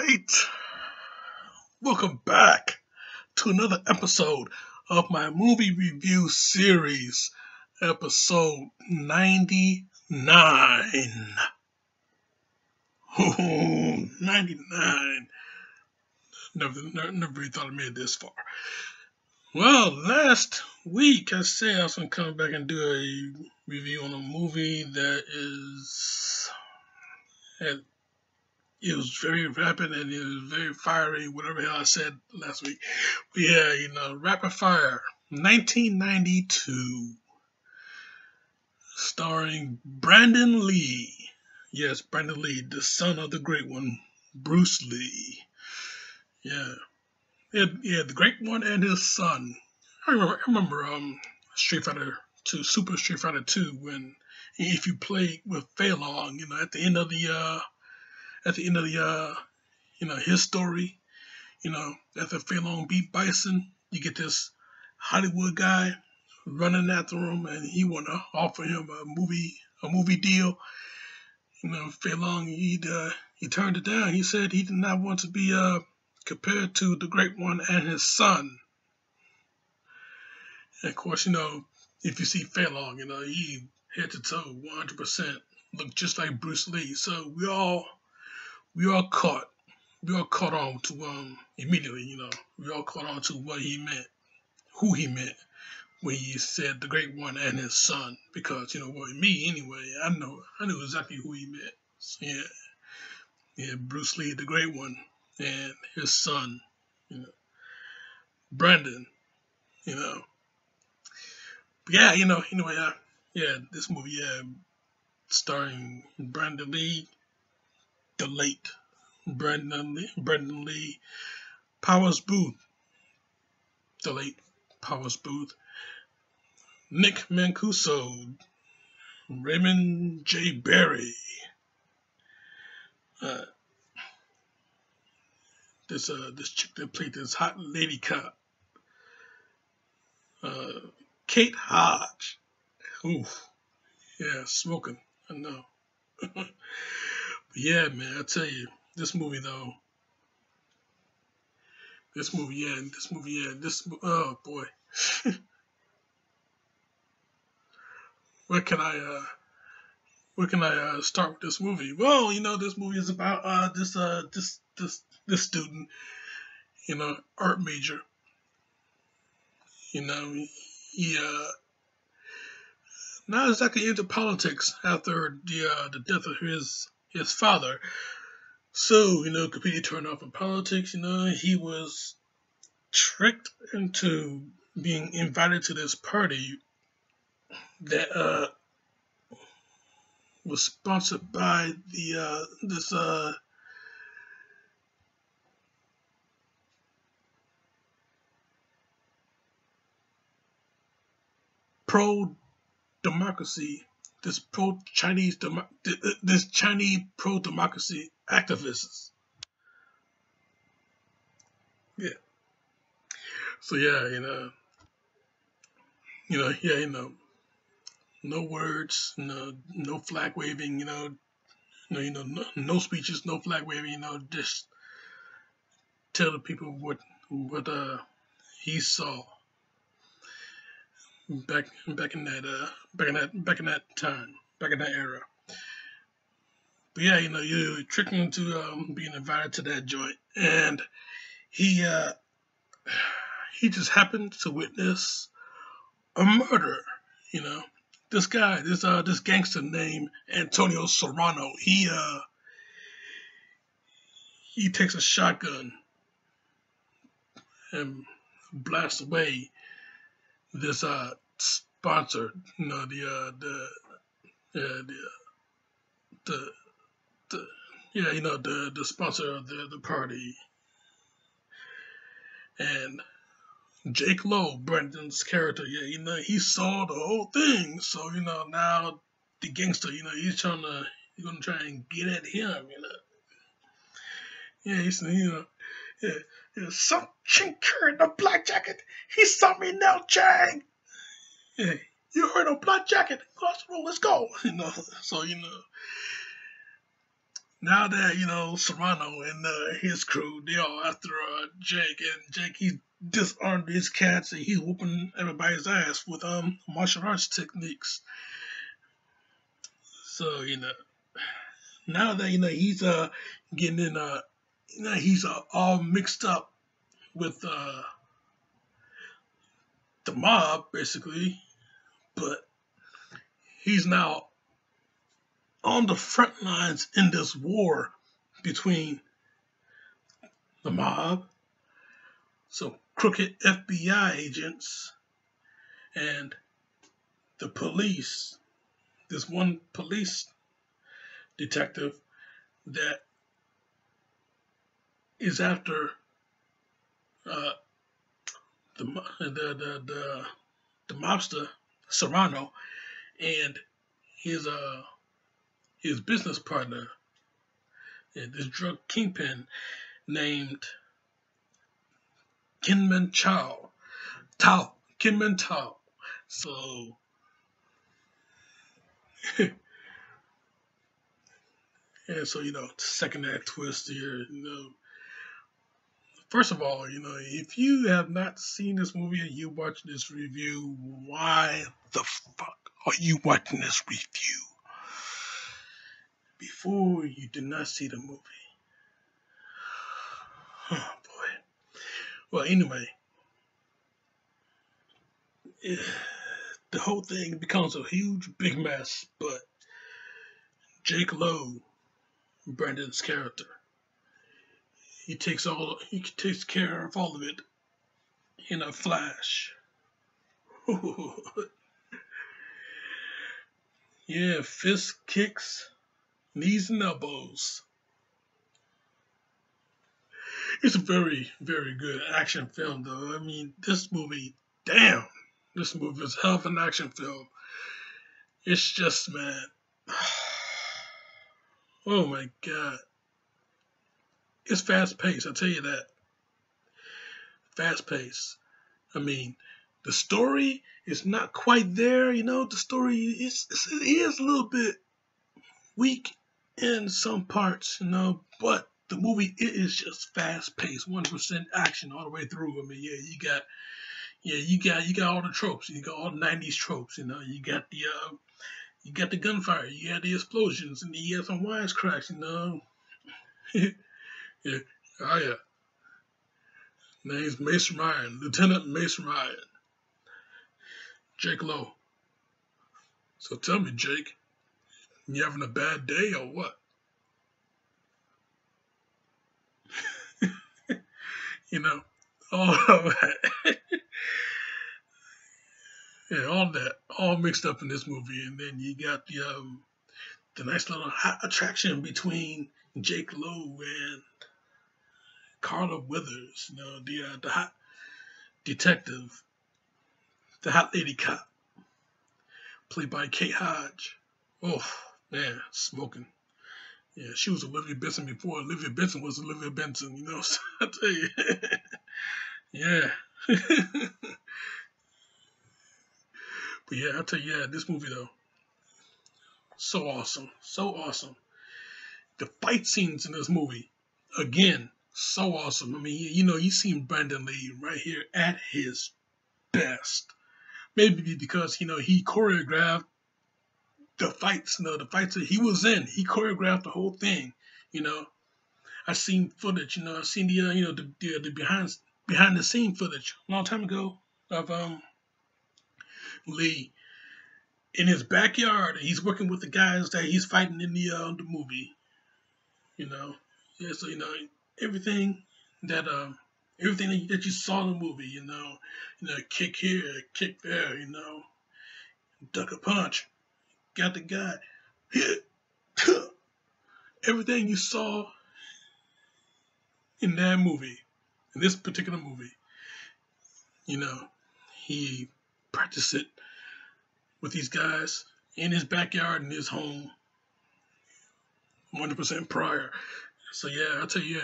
right. Welcome back to another episode of my movie review series, episode 99. Oh, 99. Never really thought I made it this far. Well, last week I said I was going to come back and do a review on a movie that it was very rapid and it was very fiery, whatever the hell I said last week. But yeah, Rapid Fire, 1992, starring Brandon Lee. Yes, Brandon Lee, the son of the great one, Bruce Lee. Yeah, the great one and his son. I remember Street Fighter 2, Super Street Fighter 2, when if you play with Fei Long, at the end of the his story, after Fei Long beat Bison, you get this Hollywood guy running after him, and he want to offer him a movie deal. Fei Long, he turned it down. He said he did not want to be compared to the great one and his son. And of course, if you see Fei Long, he head to toe, 100%, look just like Bruce Lee. So we all caught on to immediately, we all caught on to what he meant, who he meant when he said the great one and his son, because me anyway, I knew exactly who he meant. So, yeah, Bruce Lee, the great one, and his son, Brandon, But yeah, anyway, this movie, starring Brandon Lee, the late Brandon Lee, Powers Booth, the late Powers Booth, Nick Mancuso, Raymond J. Barry, this chick that played this hot lady cop, Kate Hodge. Oof, yeah, smoking, I know. But yeah, man, I tell you, this movie, oh boy. Where can I start with this movie? Well, this movie is about this student, art major. He not exactly into politics after the death of his father. So, completely turned off from politics. He was tricked into being invited to this party that was sponsored by this pro-democracy, this Chinese pro-democracy activists. Yeah. So yeah, no words, no flag waving, no speeches, no flag waving, just tell the people what he saw back in that time, back in that era. But yeah, you tricked him into being invited to that joint, and he just happened to witness a murder. This guy, this gangster named Antonio Serrano, he takes a shotgun and blasts away this sponsor, the sponsor of the party. And Jake Lowe, Brendan's character, he saw the whole thing. So, now the gangster, he's gonna try and get at him, Yeah, he's, some chink in the black jacket. He saw me now, Chang. Yeah, you heard of black jacket. Let's go. So, Now that Serrano and his crew, they are after Jake, and Jake he disarmed these cats and he's whooping everybody's ass with martial arts techniques. So now that he's getting in he's all mixed up with the mob basically, but he's now on the front lines in this war between the mob, some crooked FBI agents, and the police. This one police detective that is after uh, the mobster Serrano and his business partner, this drug kingpin named Kinman Kinman Tao. So and so second act twist here. First of all, if you have not seen this movie and you watch this review, why the fuck are you watching this review? Before you did not see the movie. Oh boy. Well, anyway, the whole thing becomes a huge big mess, but Jake Lowe, Brandon's character, he takes care of all of it in a flash. Yeah, fist kicks, knees and elbows. It's a very, very good action film, though. I mean, this movie is a hell of an action film. It's just, man, oh my god, it's fast paced. I tell you that, fast paced. I mean, the story is not quite there. The story it is a little bit weak in some parts. But the movie it is just fast paced, 100% action all the way through. I mean, you got all the tropes. You got all the '90s tropes. You got the gunfire. You got the explosions, and you got some wisecracks. Yeah. Oh yeah. Name's Mason Ryan, Lieutenant Mason Ryan, Jake Lowe. So tell me, Jake, you having a bad day or what? All that. Yeah, all that, all mixed up in this movie, and then you got the nice little hot attraction between Jake Lowe and Carla Withers. The hot detective, the hot lady cop, played by Kate Hodge. Oh man, smoking. Yeah, she was Olivia Benson before Olivia Benson was Olivia Benson. So I tell you, yeah. But yeah, I tell you, this movie though, so awesome, so awesome. The fight scenes in this movie, again, so awesome. I mean, you seen Brandon Lee right here at his best. Maybe because he choreographed the fights. The fights that he was in, he choreographed the whole thing. I seen footage. I seen the behind the scene footage a long time ago of Lee in his backyard. He's working with the guys that he's fighting in the movie. Yeah. So everything that everything that you saw in the movie. Kick here, kick there. Duck a punch, got the guy. Hit. Everything you saw in that movie, in this particular movie, he practiced it with these guys in his backyard in his home, 100% prior. So yeah, I'll tell you,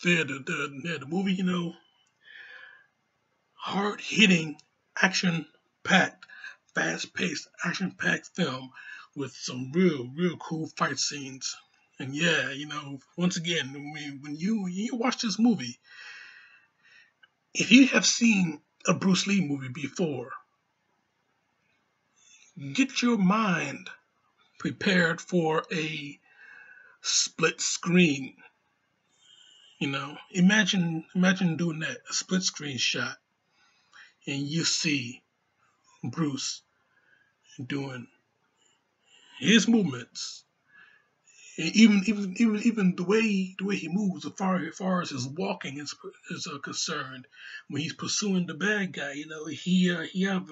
the movie, hard hitting, action packed, fast paced, action packed film with some real cool fight scenes. And yeah, once again, when you watch this movie, if you have seen a Bruce Lee movie before, get your mind prepared for a split screen. Imagine doing that, a split screen shot, and you see Bruce doing his movements, and even the way he moves, as far as his walking is concerned, when he's pursuing the bad guy, he have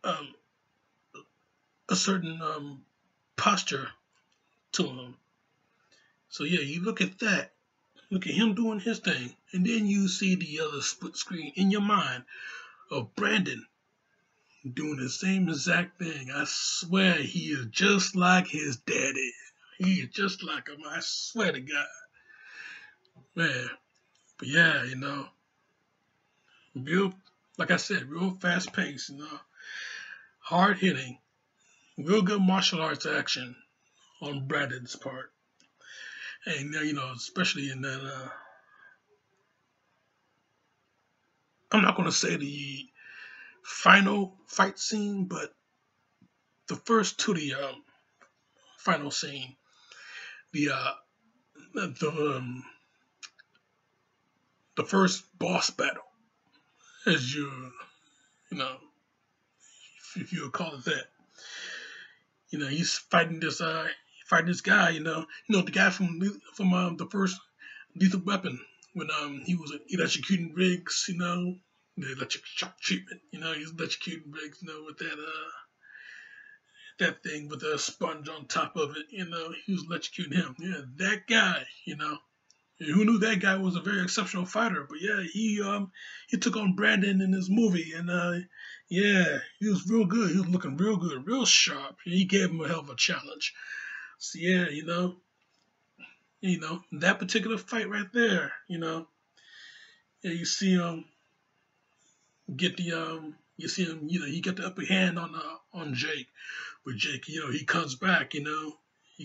um, a certain posture to him. So yeah, you look at that, look at him doing his thing, and then you see the other split screen in your mind of Brandon doing the same exact thing. I swear he is just like his daddy. He is just like him. I swear to God, man. But yeah, real, like I said, real fast paced, hard hitting, real good martial arts action on Brandon's part. And especially in that, I'm not gonna say the final fight scene, but the first to the final scene, the the um, the first boss battle, as you know if you would call it that. He's fighting this guy. The guy from the first Lethal Weapon, when he was electrocuting Riggs. The electric shock treatment. He's electrocuting Riggs. With that thing with a sponge on top of it. He was electrocuting him. Yeah, that guy. Who knew that guy was a very exceptional fighter? But yeah, he took on Brandon in this movie, and yeah, he was real good. He was looking real good, real sharp. He gave him a hell of a challenge. So yeah, that particular fight right there, yeah, you see him, he got the upper hand on Jake, but Jake, he comes back, he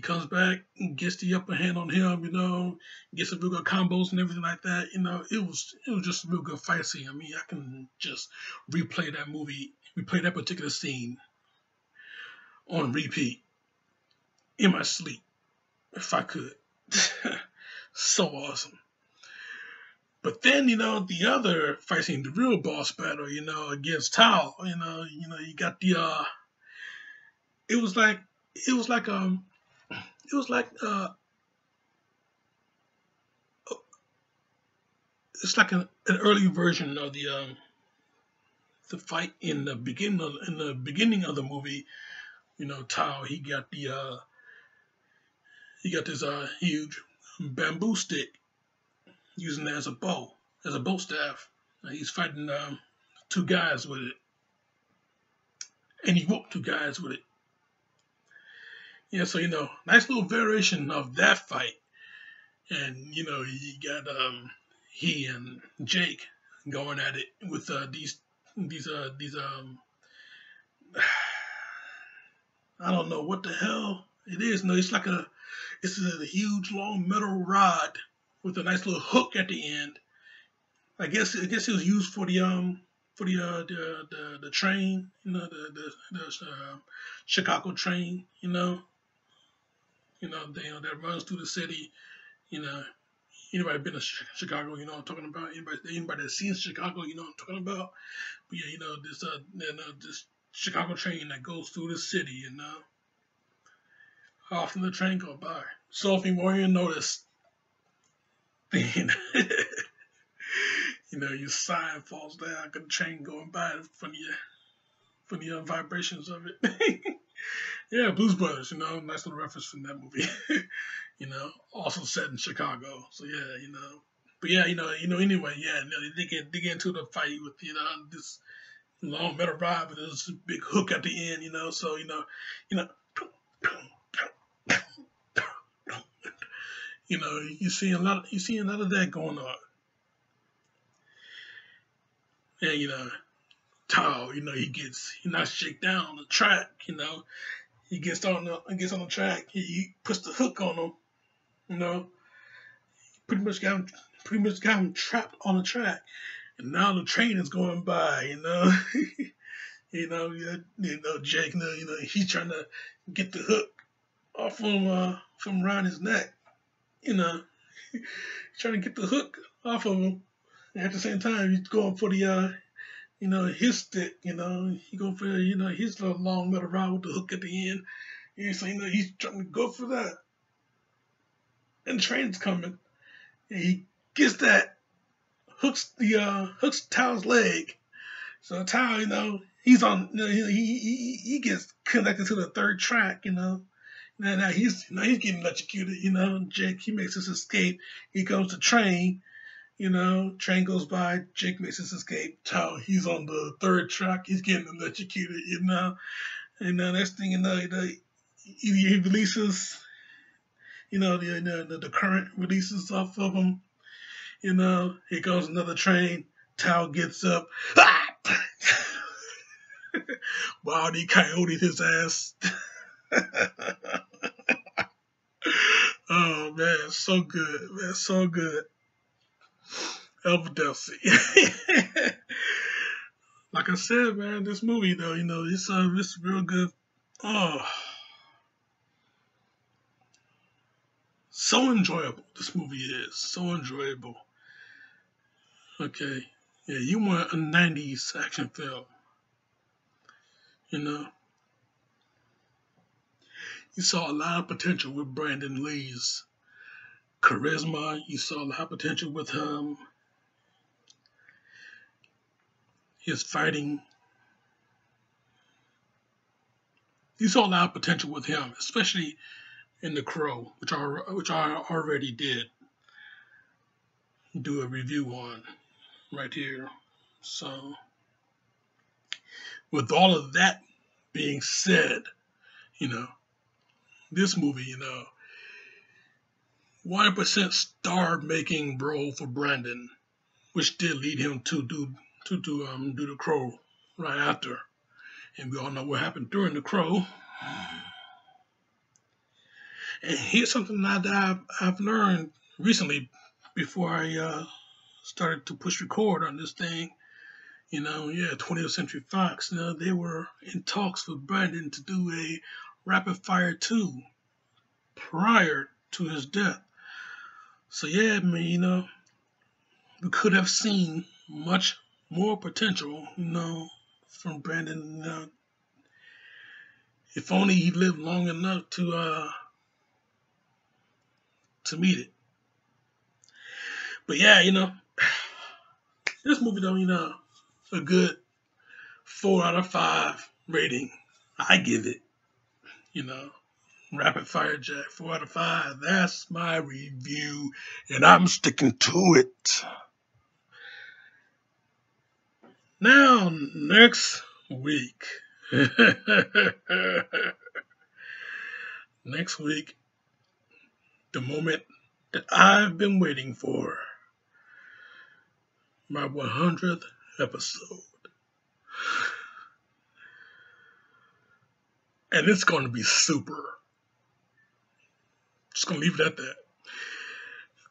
comes back and gets the upper hand on him, gets some real good combos and everything like that. It was just a real good fight scene. I mean, I can just replay that particular scene on repeat in my sleep if I could. So awesome. But then, the other fight scene, the real boss battle, against Tao, you got the it was like it was like it was like it's like an early version of the fight in the beginning of the movie. Tao, he got this huge bamboo stick, using it as a bow staff. He's fighting two guys with it, and he whooped two guys with it. Yeah, so nice little variation of that fight. And you got he and Jake going at it with these I don't know what the hell it is. No, it's a huge long metal rod with a nice little hook at the end. I guess it was used for the train, the Chicago train, that runs through the city. You know, anybody been to Chicago, you know what I'm talking about. Anybody that's seen Chicago, you know what I'm talking about. But yeah, this Chicago train that goes through the city, how often the train go by. So if you want to notice, then your sign falls down because the train going by from the vibrations of it. Yeah, Blues Brothers, nice little reference from that movie. Also set in Chicago. So yeah, But yeah, anyway, yeah, they get into the fight with this long metal rod with this big hook at the end, So you know, you see a lot of that going on. And Tao, he knocks Jake down on the track, He gets on the track. He puts the hook on him. You know, pretty much got him trapped on the track. And now the train is going by. Jake. He's trying to get the hook off from around his neck. You know, he's trying to get the hook off of him. And at the same time, he's going for the his stick. He going for his little long metal rod with the hook at the end. So he's trying to go for that. And the train's coming. And he gets that, hooks Tao's leg. So Tao, he's on, he gets connected to the third track, Now he's getting electrocuted, Jake, he makes his escape. He goes to train, train goes by, Jake makes his escape. Tao, he's on the third track, he's getting electrocuted, And next thing he releases, the current releases off of him. Here goes another train. Tao gets up. Ah! Wildy coyote his ass. Oh man, so good, man, so good. Elva Delcy. Like I said, man, this movie though, it's real good. Oh. So enjoyable, this movie is. So enjoyable. Okay. Yeah, you want a 90s action film. You saw a lot of potential with Brandon Lee's charisma. You saw a lot of potential with his fighting. You saw a lot of potential with him, especially in The Crow, which I already did do a review on right here. So, with all of that being said, this movie, 100% star-making role for Brandon, which did lead him to do The Crow right after, and we all know what happened during The Crow. And here's something that I've learned recently before I started to push record on this thing. 20th Century Fox, they were in talks with Brandon to do a Rapid Fire 2 prior to his death. So yeah, we could have seen much more potential, from Brandon. If only he lived long enough to meet it. But yeah, this movie though, a good 4 out of 5 rating. I give it, Rapid Fire Jack, 4 out of 5. That's my review, and I'm sticking to it. Now, next week. Next week, the moment that I've been waiting for. My 100th episode. And it's going to be super. Just going to leave it at that.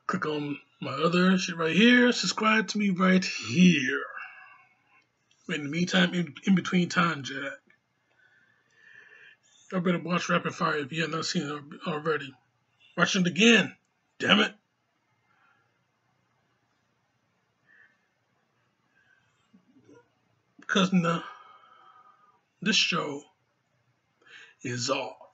Click on my other shit right here. Subscribe to me right here. In the meantime, in between time, Jack. I better watch Rapid Fire if you have not seen it already. Watch it again. Damn it. Because this show is all